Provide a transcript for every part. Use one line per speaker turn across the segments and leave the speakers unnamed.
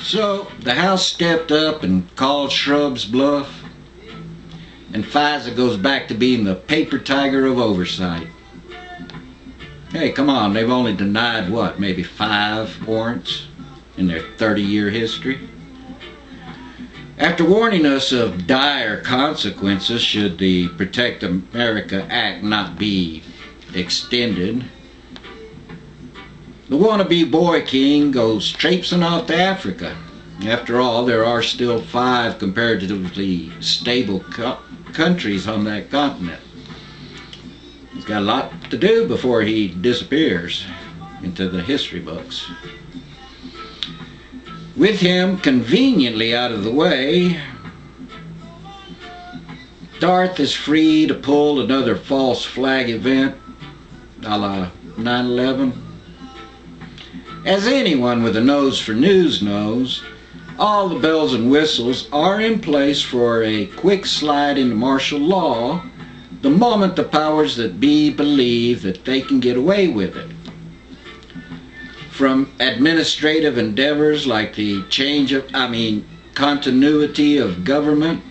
So the House stepped up and called Shrub's bluff, and FISA goes back to being the paper tiger of oversight. Hey, come on, they've only denied what, maybe 5 warrants in their 30-year history? After warning us of dire consequences should the Protect America Act not be extended, the wannabe boy king goes traipsing off to Africa. After all, there are still 5 comparatively stable countries on that continent. He's got a lot to do before he disappears into the history books. With him conveniently out of the way, Darth is free to pull another false flag event a la 9/11. As anyone with a nose for news knows, all the bells and whistles are in place for a quick slide into martial law the moment the powers that be believe that they can get away with it. From administrative endeavors like the continuity of government,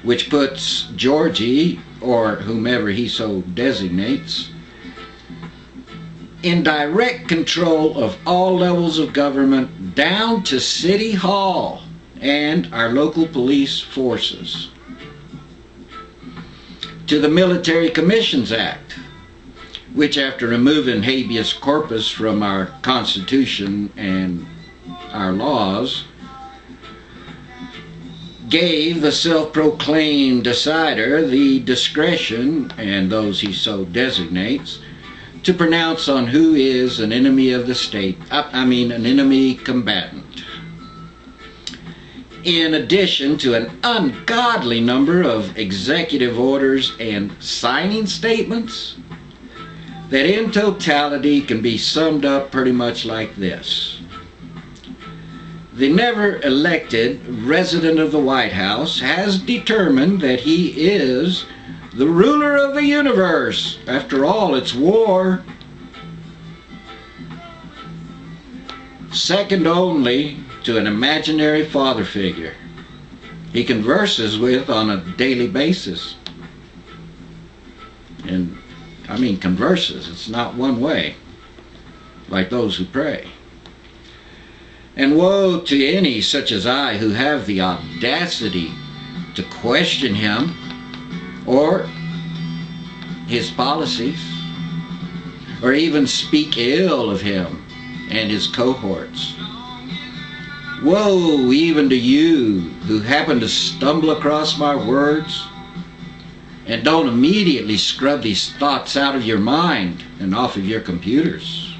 which puts Georgie, or whomever he so designates, in direct control of all levels of government down to City Hall and our local police forces, to the Military Commissions Act, which, after removing habeas corpus from our Constitution and our laws, gave the self-proclaimed decider the discretion, and those he so designates, to pronounce on who is an enemy of the state, an enemy combatant. In addition to an ungodly number of executive orders and signing statements that in totality can be summed up pretty much like this. The never elected resident of the White House has determined that he is the ruler of the universe. After all, it's war. Second only to an imaginary father figure he converses with on a daily basis. And converses, it's not one way, like those who pray. And woe to any such as I who have the audacity to question him or his policies, or even speak ill of him and his cohorts. Woe even to you who happen to stumble across my words and don't immediately scrub these thoughts out of your mind and off of your computers.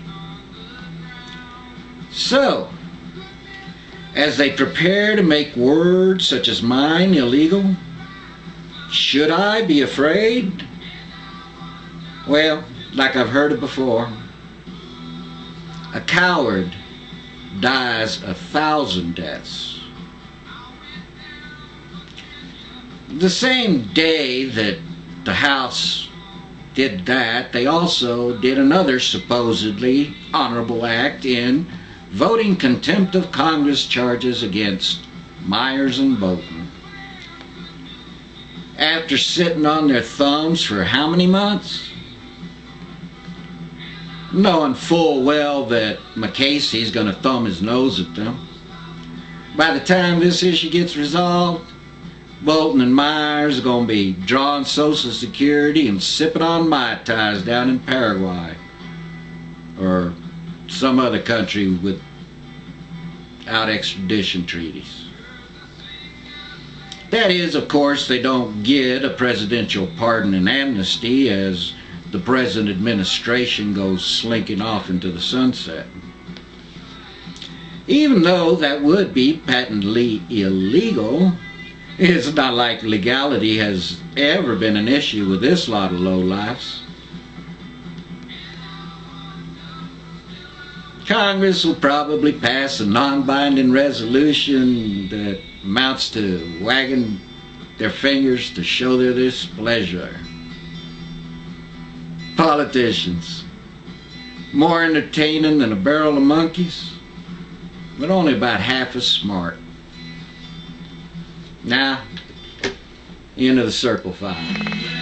So, as they prepare to make words such as mine illegal, should I be afraid? Well, like I've heard it before, a coward dies 1,000 deaths. The same day that the House did that, they also did another supposedly honorable act in voting contempt of Congress charges against Myers and Bolton. After sitting on their thumbs for how many months? Knowing full well that McCasey's going to thumb his nose at them. By the time this issue gets resolved, Bolton and Myers are going to be drawing Social Security and sipping on Mai Tais down in Paraguay or some other country without extradition treaties. That is, of course, they don't get a presidential pardon and amnesty as the present administration goes slinking off into the sunset. Even though that would be patently illegal, it's not like legality has ever been an issue with this lot of lowlifes. Congress will probably pass a non-binding resolution that amounts to wagging their fingers to show their displeasure. Politicians, more entertaining than a barrel of monkeys. but only about half as smart. Now, into the circle 5.